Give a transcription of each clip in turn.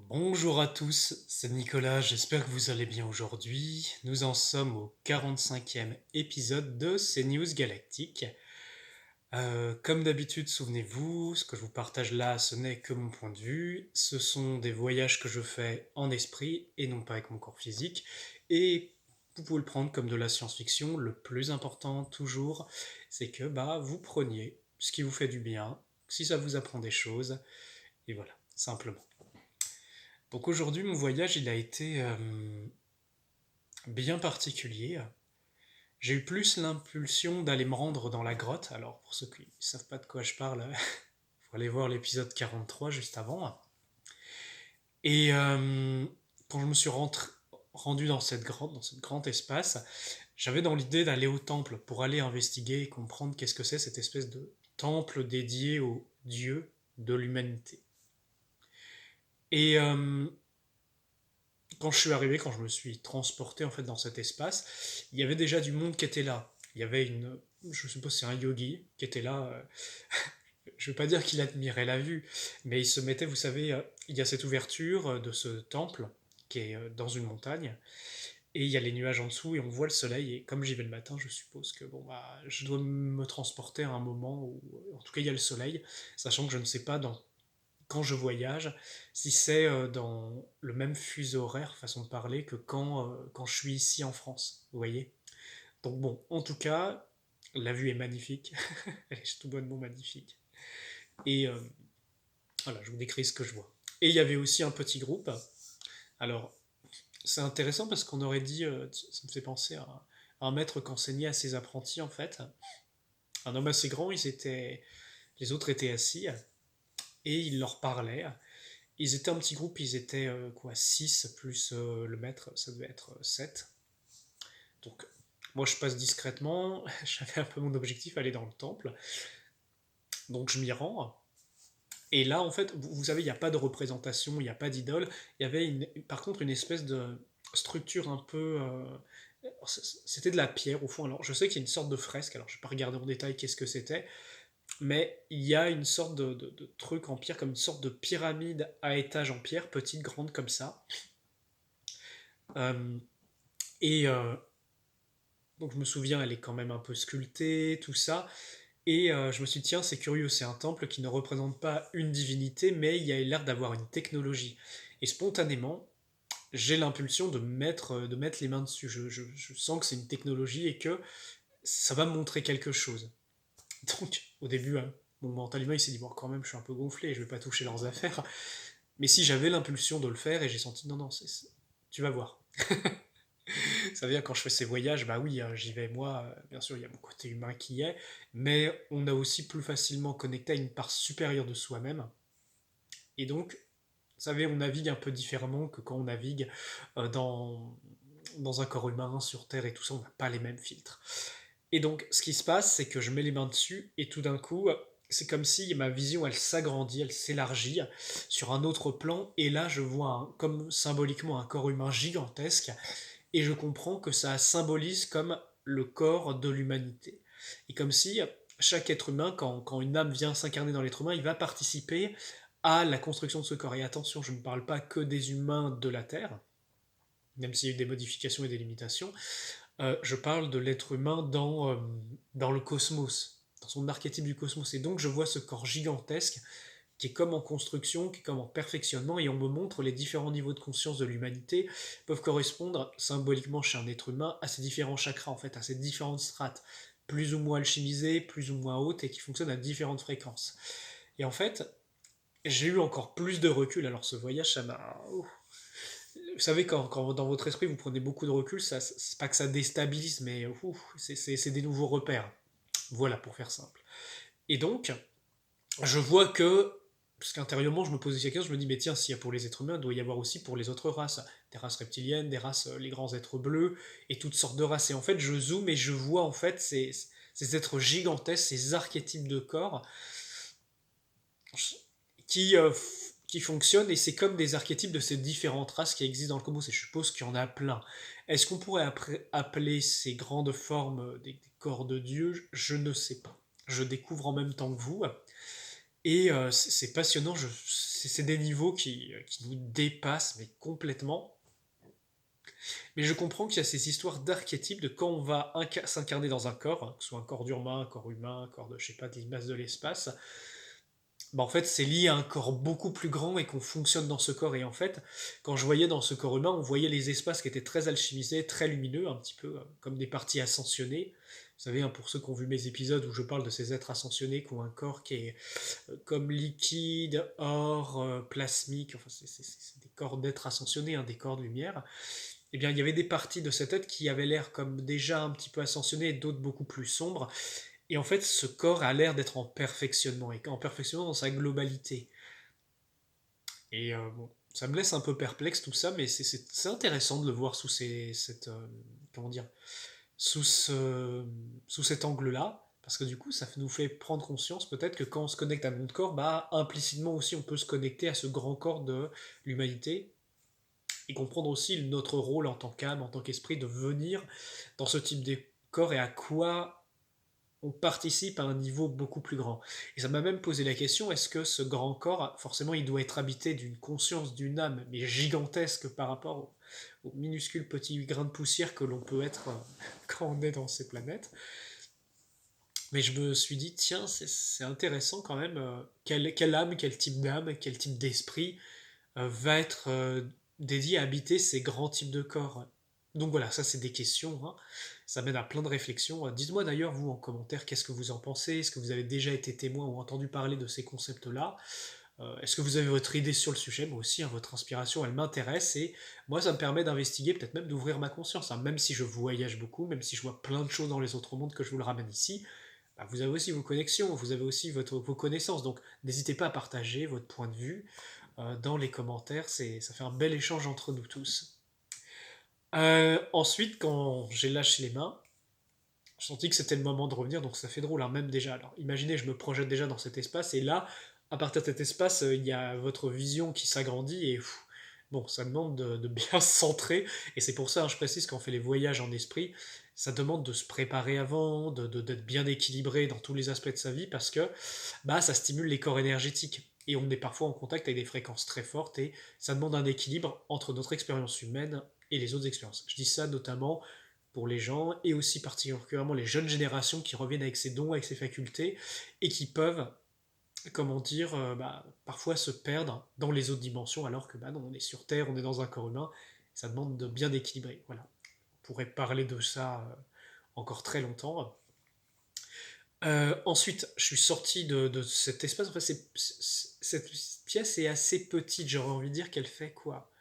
Bonjour à tous, c'est Nicolas, j'espère que vous allez bien aujourd'hui. Nous en sommes au 45e épisode de CNews Galactique. Comme d'habitude, souvenez-vous, ce que je vous partage là, ce n'est que mon point de vue. Ce sont des voyages que je fais en esprit et non pas avec mon corps physique. Et vous pouvez le prendre comme de la science-fiction. Le plus important, toujours, c'est que vous preniez ce qui vous fait du bien, si ça vous apprend des choses, et voilà, simplement. Donc aujourd'hui, mon voyage, il a été bien particulier. J'ai eu plus l'impulsion d'aller me rendre dans la grotte. Alors, pour ceux qui ne savent pas de quoi je parle, il faut aller voir l'épisode 43 juste avant. Et quand je me suis rendu dans cette grotte, dans ce grand espace, j'avais dans l'idée d'aller au temple pour aller investiguer et comprendre qu'est-ce que c'est cette espèce de temple dédié au dieu de l'humanité. Et quand je suis arrivé, quand je me suis transporté en fait dans cet espace, il y avait déjà du monde qui était là. Il y avait je suppose c'est un yogi qui était là. Je ne veux pas dire qu'il admirait la vue, mais il se mettait, vous savez, il y a cette ouverture de ce temple qui est dans une montagne, et il y a les nuages en dessous et on voit le soleil. Et comme j'y vais le matin, je suppose que je dois me transporter à un moment où, en tout cas, il y a le soleil, sachant que je ne sais pas quand je voyage, si c'est dans le même fuseau horaire, façon de parler, que quand je suis ici en France, vous voyez. Donc bon, en tout cas, la vue est magnifique, elle est tout bonnement magnifique. Et voilà, je vous décris ce que je vois. Et il y avait aussi un petit groupe. Alors, c'est intéressant parce qu'on aurait dit, ça me fait penser à un maître qu'enseignait à ses apprentis en fait. Un homme assez grand, les autres étaient assis et il leur parlait. Ils étaient un petit groupe, ils étaient quoi, 6 plus le maître, ça devait être 7. Donc moi je passe discrètement, j'avais un peu mon objectif, aller dans le temple. Donc je m'y rends. Et là en fait, vous savez, il n'y a pas de représentation, il n'y a pas d'idole. Il y avait par contre une espèce de structure un peu... c'était de la pierre au fond. Alors je sais qu'il y a une sorte de fresque, alors je ne vais pas regarder en détail qu'est-ce que c'était, mais il y a une sorte de truc en pierre, comme une sorte de pyramide à étage en pierre, petite, grande comme ça. Euh, et donc je me souviens, elle est quand même un peu sculptée, tout ça. Et je me suis dit, tiens, c'est curieux, c'est un temple qui ne représente pas une divinité, mais il y a l'air d'avoir une technologie. Et spontanément, j'ai l'impulsion de mettre les mains dessus. Je sens que c'est une technologie et que ça va me montrer quelque chose. Donc, au début, mon mental humain, il s'est dit, bon, quand même, je suis un peu gonflé, je vais pas toucher leurs affaires. Mais si j'avais l'impulsion de le faire et j'ai senti, non, non, tu vas voir. Ça veut dire quand je fais ces voyages, bah oui, j'y vais moi, bien sûr, il y a mon côté humain qui y est, mais on a aussi plus facilement connecté à une part supérieure de soi-même. Et donc, vous savez, on navigue un peu différemment que quand on navigue dans un corps humain, sur Terre et tout ça, on n'a pas les mêmes filtres. Et donc, ce qui se passe, c'est que je mets les mains dessus, et tout d'un coup, c'est comme si ma vision, elle s'agrandit, elle s'élargit sur un autre plan, et là, je vois comme symboliquement un corps humain gigantesque, et je comprends que ça symbolise comme le corps de l'humanité. Et comme si chaque être humain, quand une âme vient s'incarner dans l'être humain, il va participer à la construction de ce corps. Et attention, je ne parle pas que des humains de la Terre, même s'il y a eu des modifications et des limitations, je parle de l'être humain dans le cosmos, dans son archétype du cosmos. Et donc je vois ce corps gigantesque qui est comme en construction, qui est comme en perfectionnement, et on me montre les différents niveaux de conscience de l'humanité peuvent correspondre symboliquement chez un être humain à ces différents chakras, en fait, à ces différentes strates, plus ou moins alchimisées, plus ou moins hautes, et qui fonctionnent à différentes fréquences. Et en fait, j'ai eu encore plus de recul. Alors ce voyage, ça m'a... Vous savez, quand dans votre esprit vous prenez beaucoup de recul, c'est pas que ça déstabilise, mais c'est des nouveaux repères. Voilà, pour faire simple. Et donc, je vois que, parce qu'intérieurement, je me pose des questions, je me dis, mais tiens, s'il y a pour les êtres humains, il doit y avoir aussi pour les autres races. Des races reptiliennes, des races, les grands êtres bleus, et toutes sortes de races. Et en fait, je zoome et je vois en fait ces êtres gigantesques, ces archétypes de corps qui, euh, qui fonctionnent, et c'est comme des archétypes de ces différentes races qui existent dans le cosmos, et je suppose qu'il y en a plein. Est-ce qu'on pourrait appeler ces grandes formes des corps de Dieu? Je ne sais pas. Je découvre en même temps que vous. Et c'est passionnant, c'est des niveaux qui nous dépassent, mais complètement. Mais je comprends qu'il y a ces histoires d'archétypes de quand on va s'incarner dans un corps, hein, que ce soit un corps humain, un corps de, je sais pas, des masses de l'espace, bah en fait c'est lié à un corps beaucoup plus grand et qu'on fonctionne dans ce corps. Et en fait, quand je voyais dans ce corps humain, on voyait les espaces qui étaient très alchimisés, très lumineux, un petit peu comme des parties ascensionnées. Vous savez, hein, pour ceux qui ont vu mes épisodes où je parle de ces êtres ascensionnés qui ont un corps qui est comme liquide, or, plasmique, enfin c'est des corps d'êtres ascensionnés, hein, des corps de lumière. Eh bien, il y avait des parties de cette tête qui avaient l'air comme déjà un petit peu ascensionnées et d'autres beaucoup plus sombres. Et en fait, ce corps a l'air d'être en perfectionnement, et en perfectionnement dans sa globalité. Et bon, ça me laisse un peu perplexe tout ça, mais c'est intéressant de le voir comment dire, sous, ce, sous cet angle-là, parce que du coup, ça nous fait prendre conscience peut-être que quand on se connecte à notre corps, bah implicitement aussi, on peut se connecter à ce grand corps de l'humanité, et comprendre aussi notre rôle en tant qu'âme, en tant qu'esprit, de venir dans ce type de corps et à quoi on participe à un niveau beaucoup plus grand. Et ça m'a même posé la question, est-ce que ce grand corps, forcément, il doit être habité d'une conscience, d'une âme, mais gigantesque par rapport aux minuscules petits grains de poussière que l'on peut être quand on est dans ces planètes. Mais je me suis dit, tiens, c'est intéressant quand même, quelle âme, quel type d'âme, quel type d'esprit va être dédié à habiter ces grands types de corps. Donc voilà, ça c'est des questions, hein. Ça mène à plein de réflexions. Dites-moi d'ailleurs, vous en commentaire, qu'est-ce que vous en pensez? Est-ce que vous avez déjà été témoin ou entendu parler de ces concepts-là? Est-ce que vous avez votre idée sur le sujet? Moi aussi, hein, votre inspiration, elle m'intéresse et moi, ça me permet d'investiguer, peut-être même d'ouvrir ma conscience, hein. Même si je voyage beaucoup, même si je vois plein de choses dans les autres mondes que je vous le ramène ici, bah, vous avez aussi vos connexions, vous avez aussi vos connaissances. Donc n'hésitez pas à partager votre point de vue dans les commentaires, ça fait un bel échange entre nous tous. Ensuite, quand j'ai lâché les mains, je sentis que c'était le moment de revenir, donc ça fait drôle, hein, même déjà. Alors imaginez, je me projette déjà dans cet espace, et là, à partir de cet espace, il y a votre vision qui s'agrandit, et bon, ça demande de bien se centrer, et c'est pour ça, hein, je précise, quand on fait les voyages en esprit, ça demande de se préparer avant, d'être bien équilibré dans tous les aspects de sa vie, parce que bah, ça stimule les corps énergétiques. Et on est parfois en contact avec des fréquences très fortes et ça demande un équilibre entre notre expérience humaine et les autres expériences. Je dis ça notamment pour les gens et aussi particulièrement les jeunes générations qui reviennent avec ces dons, avec ces facultés et qui peuvent, comment dire, bah, parfois se perdre dans les autres dimensions alors que bah non, on est sur Terre, on est dans un corps humain, ça demande de bien équilibrer. Voilà. On pourrait parler de ça encore très longtemps. Ensuite, je suis sorti de cet espace. Enfin, cette pièce est assez petite. J'aurais envie de dire qu'elle fait quoi?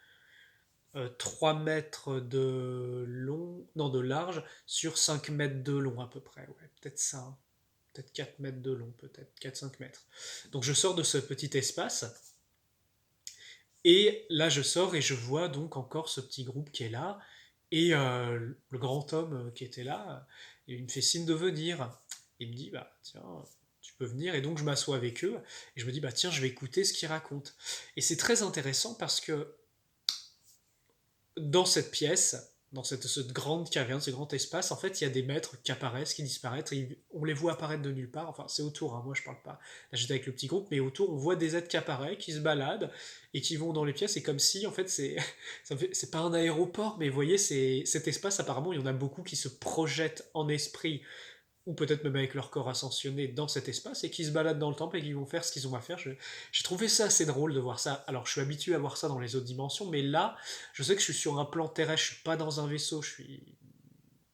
3 mètres de long, non de large, sur 5 mètres de long à peu près. Ouais, peut-être ça, hein. Peut-être 4 mètres de long, peut-être 4-5 mètres. Donc je sors de ce petit espace. Et là, je sors et je vois donc encore ce petit groupe qui est là. Et le grand homme qui était là, il me fait signe de venir. Il me dit, bah tiens, tu peux venir. Et donc je m'assois avec eux. Et je me dis, bah tiens, je vais écouter ce qu'ils racontent. Et c'est très intéressant parce que dans cette pièce, dans cette grande caverne, ce grand espace, en fait, il y a des maîtres qui apparaissent, qui disparaissent, et on les voit apparaître de nulle part. Enfin, c'est autour, hein, moi je parle pas. Là, j'étais avec le petit groupe, mais autour, on voit des êtres qui apparaissent, qui se baladent, et qui vont dans les pièces, et comme si, en fait, c'est pas un aéroport, mais vous voyez, cet espace, apparemment, il y en a beaucoup qui se projettent en esprit ou peut-être même avec leur corps ascensionné dans cet espace, et qui se baladent dans le temple et qui vont faire ce qu'ils ont à faire. J'ai trouvé ça assez drôle de voir ça. Alors je suis habitué à voir ça dans les autres dimensions, mais là, je sais que je suis sur un plan terrestre, je suis pas dans un vaisseau, je suis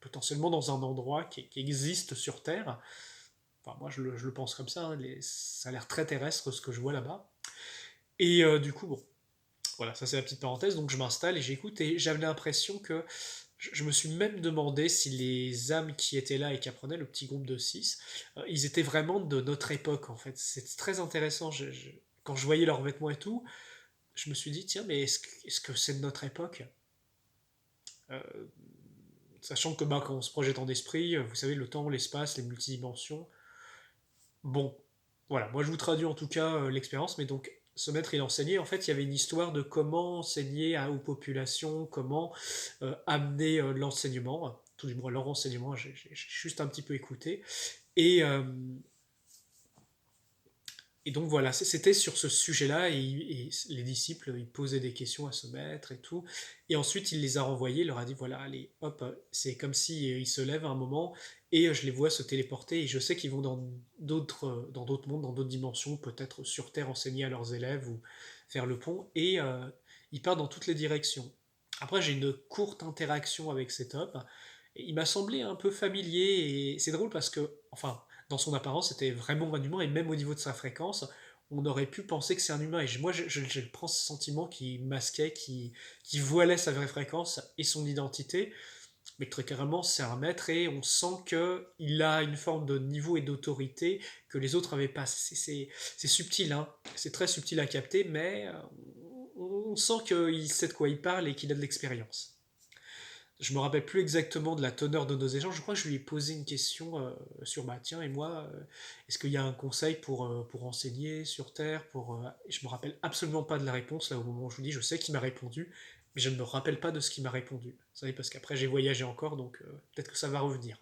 potentiellement dans un endroit qui existe sur Terre. Enfin, moi je le pense comme ça, hein, ça a l'air très terrestre ce que je vois là-bas. Et du coup, bon, voilà, ça c'est la petite parenthèse, donc je m'installe et j'écoute, et j'avais l'impression que je me suis même demandé si les âmes qui étaient là et qui apprenaient, le petit groupe de 6, ils étaient vraiment de notre époque en fait. C'est très intéressant. Quand je voyais leurs vêtements et tout, je me suis dit, tiens, mais est-ce que c'est de notre époque? Euh, Sachant que bah, quand on se projette en esprit, vous savez, le temps, l'espace, les multidimensions. Bon, voilà, moi je vous traduis en tout cas l'expérience, mais donc ce maître il enseignait, en fait il y avait une histoire de comment enseigner aux populations, comment amener l'enseignement, tout du moins leur enseignement, j'ai juste un petit peu écouté, et Et donc voilà, c'était sur ce sujet-là, et les disciples, ils posaient des questions à ce maître et tout. Et ensuite, il les a renvoyés, il leur a dit, voilà, allez, hop, c'est comme si ils se lèvent à un moment, et je les vois se téléporter, et je sais qu'ils vont dans d'autres mondes, dans d'autres dimensions, peut-être sur Terre enseigner à leurs élèves, ou faire le pont, et ils partent dans toutes les directions. Après, j'ai une courte interaction avec cet homme, et il m'a semblé un peu familier, et c'est drôle parce que, enfin, dans son apparence, c'était vraiment un humain, et même au niveau de sa fréquence, on aurait pu penser que c'est un humain. Et moi, je prends ce sentiment qui masquait, qui voilait sa vraie fréquence et son identité, mais très carrément, c'est un maître, et on sent qu'il a une forme de niveau et d'autorité que les autres n'avaient pas. C'est subtil, hein, c'est très subtil à capter, mais on sent qu'il sait de quoi il parle et qu'il a de l'expérience. Je me rappelle plus exactement de la teneur de nos échanges. Je crois que je lui ai posé une question sur bah tiens et moi, est-ce qu'il y a un conseil pour enseigner sur Terre Je me rappelle absolument pas de la réponse là au moment où je vous dis. Je sais qu'il m'a répondu, mais je ne me rappelle pas de ce qu'il m'a répondu. Vous savez parce qu'après j'ai voyagé encore, donc peut-être que ça va revenir.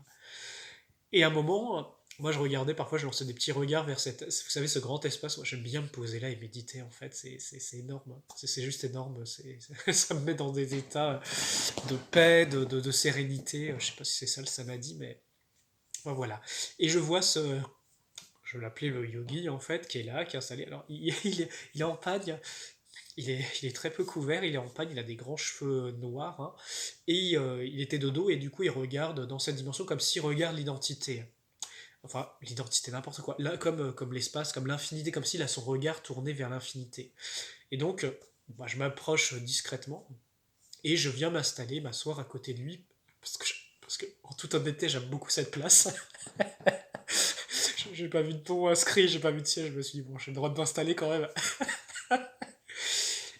Et à un moment, moi je regardais, parfois je lançais des petits regards vers vous savez, ce grand espace. Moi j'aime bien me poser là et méditer en fait, c'est énorme. C'est juste énorme, ça me met dans des états de paix, de sérénité. Je sais pas si c'est ça le samadhi, mais enfin, voilà. Et je vois je l'appelais le yogi en fait, qui est là, qui est installé. Alors il est en pagne, il est très peu couvert, il est en pagne, il a des grands cheveux noirs, hein, et il était de dos, et du coup il regarde dans cette dimension comme s'il regarde l'identité. Enfin, l'identité, n'importe quoi. Là, comme l'espace, comme l'infinité, comme s'il a son regard tourné vers l'infinité. Et donc, bah, je m'approche discrètement, et je viens m'installer, m'asseoir à côté de lui, parce que en toute honnêteté, j'aime beaucoup cette place. J'ai pas vu de ton inscrit, j'ai pas vu de siège, je me suis dit, bon, j'ai le droit de m'installer quand même.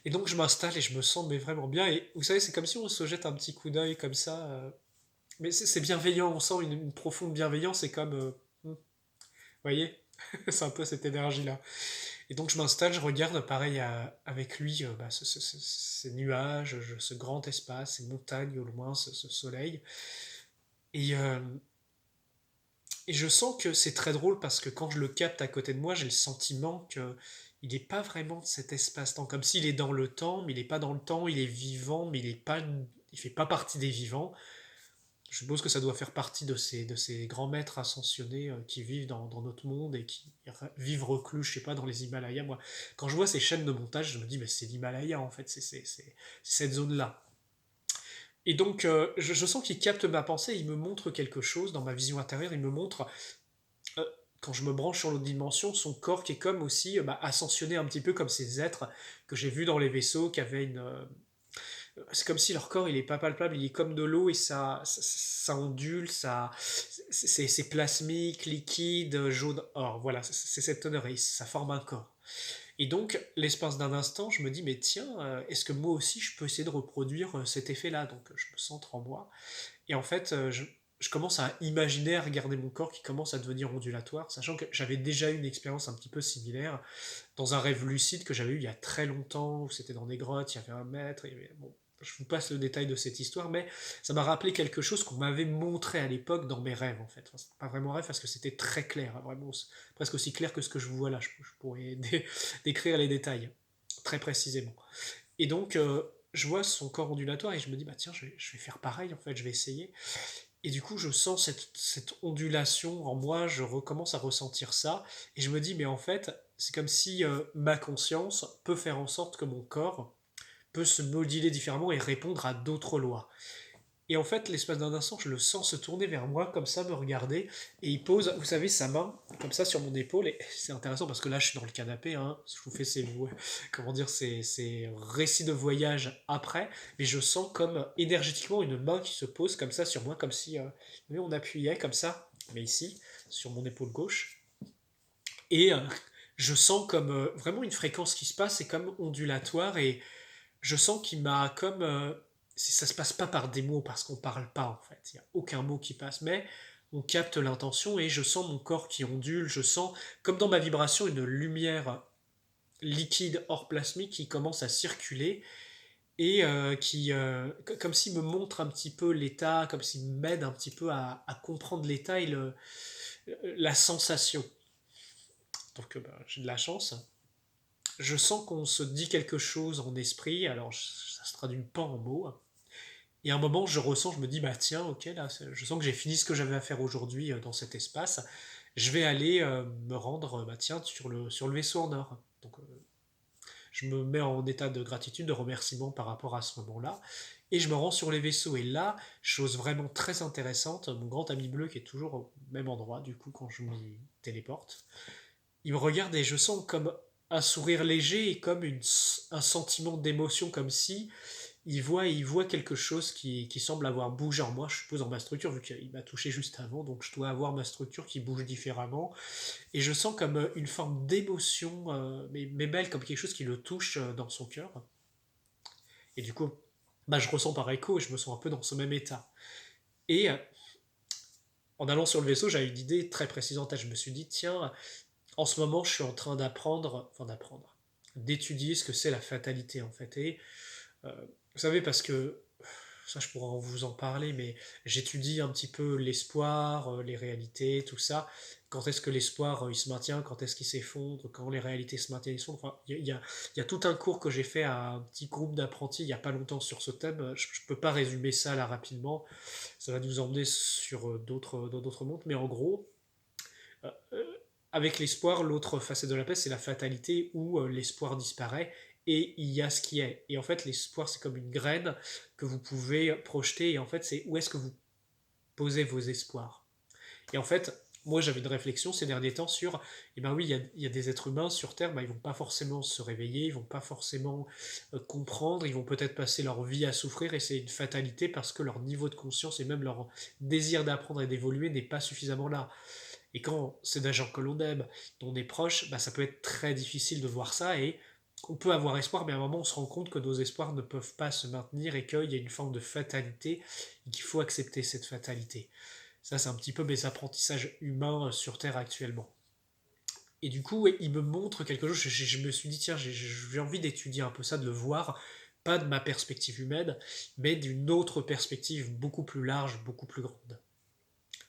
Et donc, je m'installe et je me sens mais vraiment bien. Et vous savez, c'est comme si on se jette un petit coup d'œil comme ça. Mais c'est bienveillant, on sent une profonde bienveillance, c'est comme. Vous voyez. C'est un peu cette énergie-là. Et donc, je m'installe, je regarde pareil avec lui bah, ces nuages, ce grand espace, ces montagnes au loin, ce soleil. Et, euh, Et je sens que c'est très drôle parce que quand je le capte à côté de moi, j'ai le sentiment que il n'est pas vraiment de cet espace-temps. Comme s'il est dans le temps, mais il n'est pas dans le temps, il est vivant, mais il fait pas partie des vivants. Je suppose que ça doit faire partie de ces grands maîtres ascensionnés qui vivent dans notre monde et qui vivent reclus, je sais pas, dans les Himalayas. Moi, quand je vois ces chaînes de montage, je me dis, mais c'est l'Himalaya en fait, c'est cette zone-là. Et donc, je sens qu'il capte ma pensée, il me montre quelque chose dans ma vision intérieure, il me montre euh, quand je me branche sur l'autre dimension, son corps qui est comme aussi bah, ascensionné un petit peu comme ces êtres que j'ai vus dans les vaisseaux, qui avaient c'est comme si leur corps il est pas palpable, il est comme de l'eau, et ça ondule, c'est plasmique, liquide, jaune, or, voilà, c'est cette teneur et ça forme un corps. Et donc, l'espace d'un instant, je me dis, mais tiens, est-ce que moi aussi je peux essayer de reproduire cet effet-là? Donc, je me centre en moi. Et en fait, je commence à imaginer, à regarder mon corps qui commence à devenir ondulatoire, sachant que j'avais déjà eu une expérience un petit peu similaire dans un rêve lucide que j'avais eu il y a très longtemps, où c'était dans des grottes, il y avait un maître, bon, je vous passe le détail de cette histoire, mais ça m'a rappelé quelque chose qu'on m'avait montré à l'époque dans mes rêves, en fait. Enfin, c'est pas vraiment un rêve parce que c'était très clair, hein, vraiment, presque aussi clair que ce que je vous vois là. Je pourrais décrire les détails très précisément. Et donc, je vois son corps ondulatoire et je me dis, bah tiens, je vais faire pareil, en fait, je vais essayer. Et du coup, je sens cette ondulation en moi, je recommence à ressentir ça, et je me dis, mais en fait, c'est comme si ma conscience peut faire en sorte que mon corps peut se moduler différemment et répondre à d'autres lois. Et en fait, l'espace d'un instant, je le sens se tourner vers moi, comme ça, me regarder, et il pose, vous savez, sa main, comme ça, sur mon épaule, et c'est intéressant parce que là, je suis dans le canapé, hein, je vous fais comment dire, ces récits de voyage après, mais je sens comme énergétiquement une main qui se pose comme ça sur moi, comme si on appuyait comme ça, mais ici, sur mon épaule gauche, et je sens comme vraiment une fréquence qui se passe, c'est comme ondulatoire, et je sens qu'il m'a comme. Ça se passe pas par des mots, parce qu'on parle pas en fait. Il n'y a aucun mot qui passe, mais on capte l'intention, et je sens mon corps qui ondule. Je sens, comme dans ma vibration, une lumière liquide hors plasmique qui commence à circuler, et comme s'il me montre un petit peu l'état, comme s'il m'aide un petit peu à comprendre l'état et la sensation. donc j'ai de la chance. Je sens qu'on se dit quelque chose en esprit, alors ça se traduit pas en mots. Et à un moment, je ressens, je me dis, bah tiens, ok, là, je sens que j'ai fini ce que j'avais à faire aujourd'hui dans cet espace. Je vais aller me rendre, bah tiens, sur le vaisseau en or. Donc je me mets en état de gratitude, de remerciement par rapport à ce moment-là. Et je me rends sur les vaisseaux. Et là, chose vraiment très intéressante, mon grand ami bleu qui est toujours au même endroit, du coup, quand je m'y téléporte, il me regarde et je sens comme un sourire léger et comme un sentiment d'émotion, comme si il voit quelque chose qui semble avoir bougé en moi, je suppose en ma structure, vu qu'il m'a touché juste avant, donc je dois avoir ma structure qui bouge différemment. Et je sens comme une forme d'émotion, mais belle, comme quelque chose qui le touche dans son cœur. Et du coup, bah, je ressens par écho et je me sens un peu dans ce même état. Et en allant sur le vaisseau, j'avais une idée très précise en tête. Je me suis dit, tiens, en ce moment, je suis en train d'étudier ce que c'est la fatalité en fait. Et vous savez, parce que ça je pourrais vous en parler, mais j'étudie un petit peu l'espoir, les réalités, tout ça. Quand est-ce que l'espoir il se maintient, quand est-ce qu'il s'effondre, quand les réalités se maintiennent, ils sont. Enfin, il y a tout un cours que j'ai fait à un petit groupe d'apprentis il n'y a pas longtemps sur ce thème. Je ne peux pas résumer ça là rapidement, ça va nous emmener sur dans d'autres mondes, mais en gros, euh, euh, avec l'espoir, l'autre facette de la paix, c'est la fatalité où l'espoir disparaît et il y a ce qui est. Et en fait, l'espoir, c'est comme une graine que vous pouvez projeter. Et en fait, c'est où est-ce que vous posez vos espoirs. Et en fait, moi, j'avais une réflexion ces derniers temps sur, eh ben oui, il y a des êtres humains sur Terre, ben, ils vont pas forcément se réveiller, ils vont pas forcément comprendre, ils vont peut-être passer leur vie à souffrir et c'est une fatalité parce que leur niveau de conscience et même leur désir d'apprendre et d'évoluer n'est pas suffisamment là. Et quand c'est des gens que l'on aime, dont on est proche, bah, ça peut être très difficile de voir ça et on peut avoir espoir, mais à un moment on se rend compte que nos espoirs ne peuvent pas se maintenir et qu'il y a une forme de fatalité et qu'il faut accepter cette fatalité. Ça, c'est un petit peu mes apprentissages humains sur Terre actuellement. Et du coup, ouais, il me montre quelque chose. Je me suis dit, tiens, j'ai envie d'étudier un peu ça, de le voir, pas de ma perspective humaine, mais d'une autre perspective beaucoup plus large, beaucoup plus grande.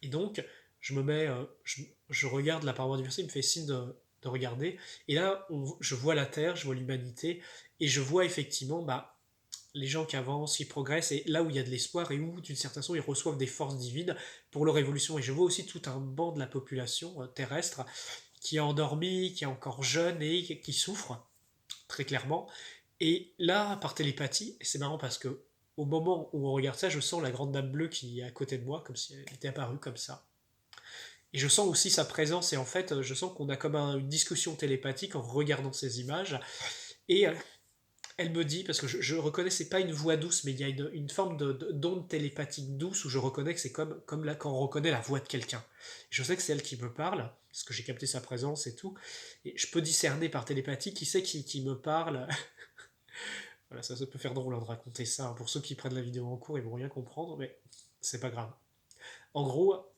Et donc, je me mets, je regarde la paroi du verset, il me fait signe de regarder. Et là, je vois la Terre, je vois l'humanité, et je vois effectivement bah, les gens qui avancent, qui progressent, et là où il y a de l'espoir, et où, d'une certaine façon, ils reçoivent des forces divines pour leur évolution. Et je vois aussi tout un banc de la population terrestre qui est endormi, qui est encore jeune et qui souffre, très clairement. Et là, par télépathie, c'est marrant parce que au moment où on regarde ça, je sens la grande dame bleue qui est à côté de moi, comme si elle était apparue comme ça. Et je sens aussi sa présence, et en fait, je sens qu'on a comme une discussion télépathique en regardant ces images. Et elle me dit, parce que je reconnais, c'est pas une voix douce, mais il y a une forme d'onde télépathique douce où je reconnais que c'est comme là quand on reconnaît la voix de quelqu'un. Je sais que c'est elle qui me parle, parce que j'ai capté sa présence et tout. Et je peux discerner par télépathie qui c'est qui me parle. Voilà, ça peut faire drôle hein, de raconter ça. Pour ceux qui prennent la vidéo en cours, ils vont rien comprendre, mais c'est pas grave. En gros,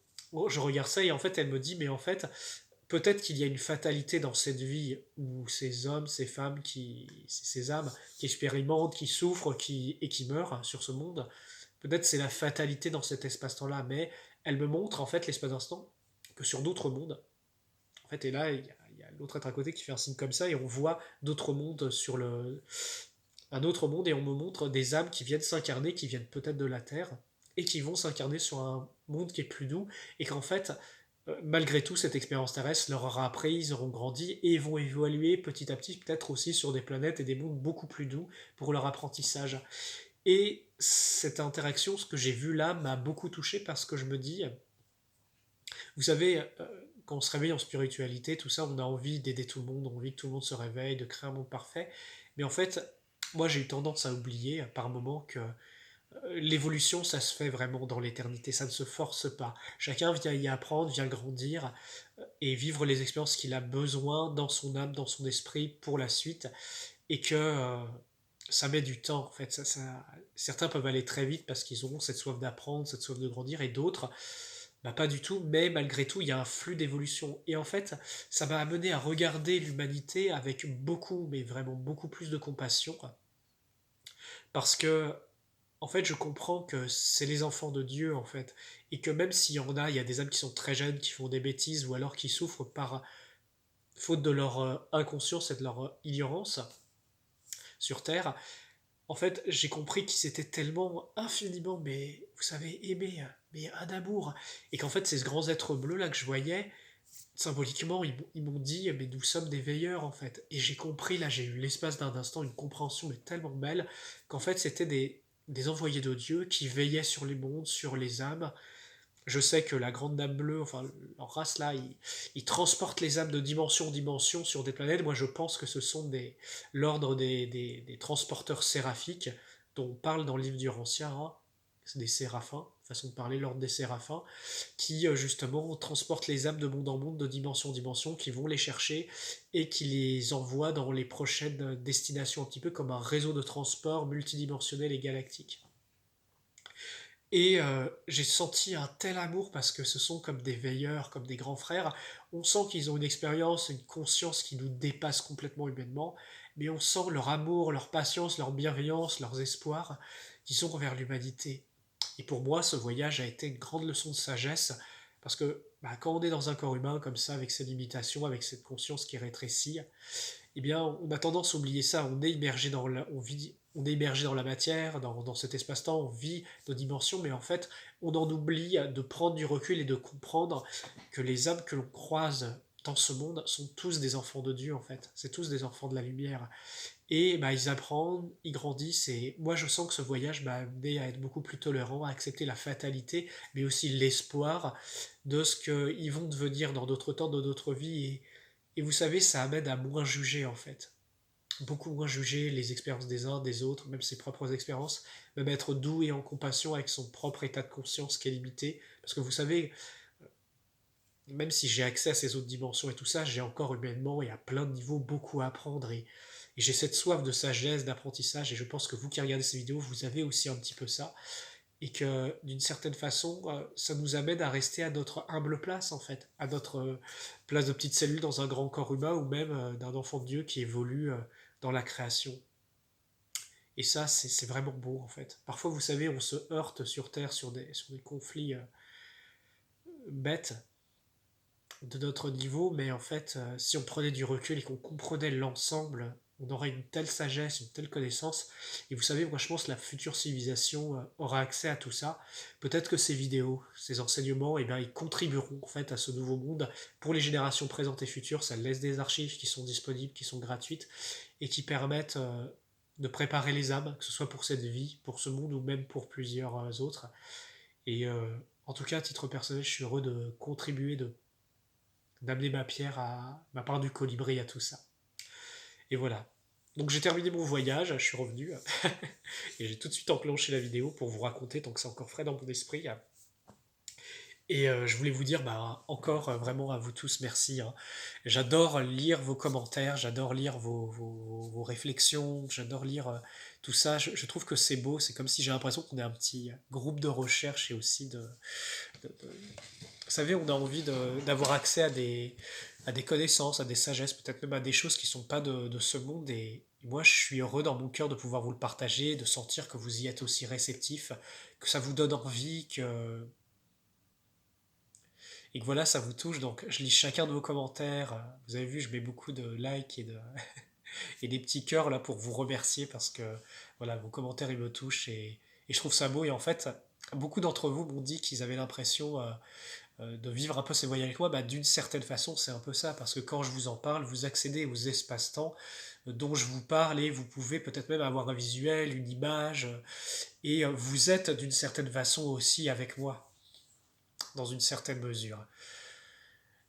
je regarde ça et en fait, elle me dit, mais en fait, peut-être qu'il y a une fatalité dans cette vie où ces hommes, ces femmes, ces âmes qui expérimentent, qui souffrent et qui meurent sur ce monde, peut-être c'est la fatalité dans cet espace-temps-là, mais elle me montre en fait l'espace d'instant que sur d'autres mondes, en fait, et là, il y a l'autre être à côté qui fait un signe comme ça et on voit d'autres mondes un autre monde et on me montre des âmes qui viennent s'incarner, qui viennent peut-être de la Terre et qui vont s'incarner sur un monde qui est plus doux et qu'en fait, malgré tout, cette expérience terrestre leur aura appris, ils auront grandi et vont évoluer petit à petit, peut-être aussi sur des planètes et des mondes beaucoup plus doux pour leur apprentissage. Et cette interaction, ce que j'ai vu là, m'a beaucoup touché parce que je me dis, vous savez, quand on se réveille en spiritualité, tout ça, on a envie d'aider tout le monde, on a envie que tout le monde se réveille, de créer un monde parfait. Mais en fait, moi j'ai eu tendance à oublier par moments que l'évolution, ça se fait vraiment dans l'éternité, ça ne se force pas. Chacun vient y apprendre, vient grandir et vivre les expériences qu'il a besoin dans son âme, dans son esprit pour la suite. Et que ça met du temps, en fait. Certains peuvent aller très vite parce qu'ils auront cette soif d'apprendre, cette soif de grandir, et d'autres, bah, pas du tout, mais malgré tout, il y a un flux d'évolution. Et en fait, ça m'a amené à regarder l'humanité avec beaucoup, mais vraiment beaucoup plus de compassion, parce que en fait, je comprends que c'est les enfants de Dieu, en fait, et que même s'il y en a, il y a des âmes qui sont très jeunes, qui font des bêtises, ou alors qui souffrent par faute de leur inconscience et de leur ignorance sur Terre, en fait, j'ai compris qu'ils étaient tellement infiniment, mais vous savez, aimés, mais un amour, et qu'en fait, ces grands êtres bleus là que je voyais, symboliquement, ils m'ont dit, mais nous sommes des veilleurs en fait. Et j'ai compris, là, j'ai eu l'espace d'un instant une compréhension mais tellement belle, qu'en fait, c'était des envoyés de Dieu qui veillaient sur les mondes, sur les âmes. Je sais que la grande dame bleue, enfin leur race là, ils transportent les âmes de dimension en dimension sur des planètes. Moi je pense que ce sont l'ordre des transporteurs séraphiques dont on parle dans le livre du Rancien, hein. C'est des séraphins, façon de parler, l'ordre des séraphins, qui justement transportent les âmes de monde en monde, de dimension en dimension, qui vont les chercher et qui les envoient dans les prochaines destinations, un petit peu comme un réseau de transport multidimensionnel et galactique. Et j'ai senti un tel amour parce que ce sont comme des veilleurs, comme des grands frères. On sent qu'ils ont une expérience, une conscience qui nous dépasse complètement humainement, mais on sent leur amour, leur patience, leur bienveillance, leurs espoirs qu'ils ont envers l'humanité. Et pour moi, ce voyage a été une grande leçon de sagesse parce que bah, quand on est dans un corps humain comme ça, avec ses limitations, avec cette conscience qui rétrécit, eh bien, on a tendance à oublier ça. On est immergé dans on est immergé dans la matière, dans cet espace-temps, on vit nos dimensions, mais en fait, on en oublie de prendre du recul et de comprendre que les âmes que l'on croise dans ce monde sont tous des enfants de Dieu, en fait. C'est tous des enfants de la lumière. Et bah, ils apprennent, ils grandissent, et moi je sens que ce voyage m'a amené à être beaucoup plus tolérant, à accepter la fatalité, mais aussi l'espoir de ce qu'ils vont devenir dans d'autres temps, dans d'autres vies, et vous savez, ça amène à moins juger en fait. Beaucoup moins juger les expériences des uns, des autres, même ses propres expériences, même être doux et en compassion avec son propre état de conscience qui est limité. Parce que vous savez, même si j'ai accès à ces autres dimensions et tout ça, j'ai encore humainement et à plein de niveaux beaucoup à apprendre. Et j'ai cette soif de sagesse, d'apprentissage, et je pense que vous qui regardez ces vidéos, vous avez aussi un petit peu ça. Et que d'une certaine façon, ça nous amène à rester à notre humble place en fait, à notre place de petite cellule dans un grand corps humain ou même d'un enfant de Dieu qui évolue dans la création. Et ça, c'est vraiment beau en fait. Parfois, vous savez, on se heurte sur Terre sur des conflits bêtes de notre niveau, mais en fait, si on prenait du recul et qu'on comprenait l'ensemble, on aurait une telle sagesse, une telle connaissance. Et vous savez, moi je pense que la future civilisation aura accès à tout ça. Peut-être que ces vidéos, ces enseignements, eh bien, ils contribueront en fait à ce nouveau monde pour les générations présentes et futures. Ça laisse des archives qui sont disponibles, qui sont gratuites et qui permettent de préparer les âmes, que ce soit pour cette vie, pour ce monde ou même pour plusieurs autres. Et en tout cas, à titre personnel, je suis heureux de contribuer, d'amener ma pierre à ma part du colibri à tout ça. Et voilà. Donc j'ai terminé mon voyage, je suis revenu et j'ai tout de suite enclenché la vidéo pour vous raconter tant que c'est encore frais dans mon esprit. Et je voulais vous dire bah, encore vraiment à vous tous merci, hein. J'adore lire vos commentaires, j'adore lire vos réflexions, j'adore lire tout ça. Je trouve que c'est beau, c'est comme si j'ai l'impression qu'on est un petit groupe de recherche et aussi vous savez, on a envie d'avoir accès à des connaissances, à des sagesses, peut-être même à des choses qui ne sont pas de ce monde. Et moi, je suis heureux dans mon cœur de pouvoir vous le partager, de sentir que vous y êtes aussi réceptif, que ça vous donne envie, et que voilà, ça vous touche. Donc, je lis chacun de vos commentaires. Vous avez vu, je mets beaucoup de likes et des petits cœurs là pour vous remercier parce que voilà, vos commentaires ils me touchent et je trouve ça beau. Et en fait, beaucoup d'entre vous m'ont dit qu'ils avaient l'impression de vivre un peu ces voyages avec moi, bah, d'une certaine façon, c'est un peu ça, parce que quand je vous en parle, vous accédez aux espaces-temps dont je vous parle et vous pouvez peut-être même avoir un visuel, une image, et vous êtes d'une certaine façon aussi avec moi, dans une certaine mesure.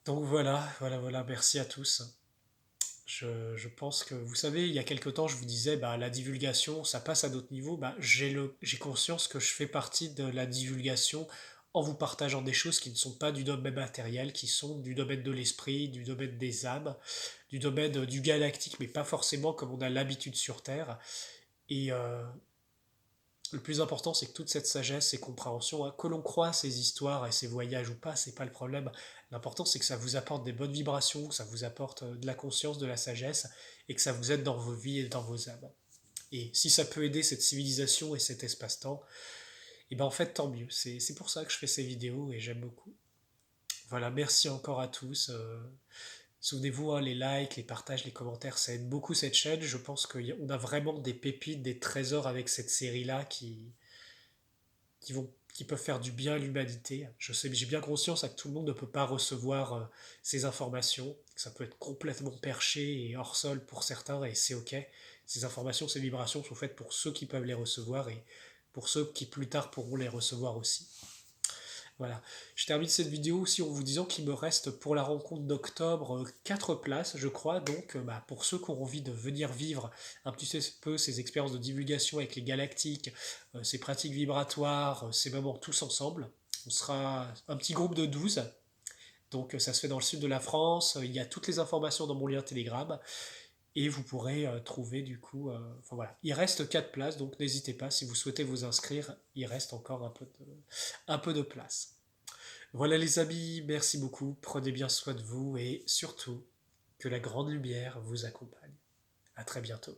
Donc voilà, merci à tous. Je pense que, vous savez, il y a quelque temps, je vous disais, bah, la divulgation, ça passe à d'autres niveaux. Bah, j'ai conscience que je fais partie de la divulgation en vous partageant des choses qui ne sont pas du domaine matériel, qui sont du domaine de l'esprit, du domaine des âmes, du domaine du galactique, mais pas forcément comme on a l'habitude sur Terre. Et le plus important, c'est que toute cette sagesse et compréhension, hein, que l'on croit ces histoires et ces voyages ou pas, c'est pas le problème. L'important, c'est que ça vous apporte des bonnes vibrations, que ça vous apporte de la conscience, de la sagesse, et que ça vous aide dans vos vies et dans vos âmes. Et si ça peut aider cette civilisation et cet espace-temps, et ben en fait, tant mieux. C'est pour ça que je fais ces vidéos et j'aime beaucoup. Voilà, merci encore à tous. Souvenez-vous, hein, les likes, les partages, les commentaires, ça aide beaucoup cette chaîne. Je pense qu'on a vraiment des pépites, des trésors avec cette série-là qui peuvent faire du bien à l'humanité. Je sais, j'ai bien conscience que tout le monde ne peut pas recevoir ces informations, que ça peut être complètement perché et hors sol pour certains, et c'est ok. Ces informations, ces vibrations sont faites pour ceux qui peuvent les recevoir et pour ceux qui plus tard pourront les recevoir aussi. Voilà. Je termine cette vidéo aussi en vous disant qu'il me reste pour la rencontre d'octobre 4 places, je crois. Donc, pour ceux qui ont envie de venir vivre un petit peu ces expériences de divulgation avec les galactiques, ces pratiques vibratoires, ces moments tous ensemble, on sera un petit groupe de 12. Donc, ça se fait dans le sud de la France. Il y a toutes les informations dans mon lien Telegram. Et vous pourrez trouver du coup. Enfin voilà. Il reste 4 places, donc n'hésitez pas si vous souhaitez vous inscrire. Il reste encore un peu de place. Voilà les amis, merci beaucoup, prenez bien soin de vous et surtout que la grande lumière vous accompagne. À très bientôt.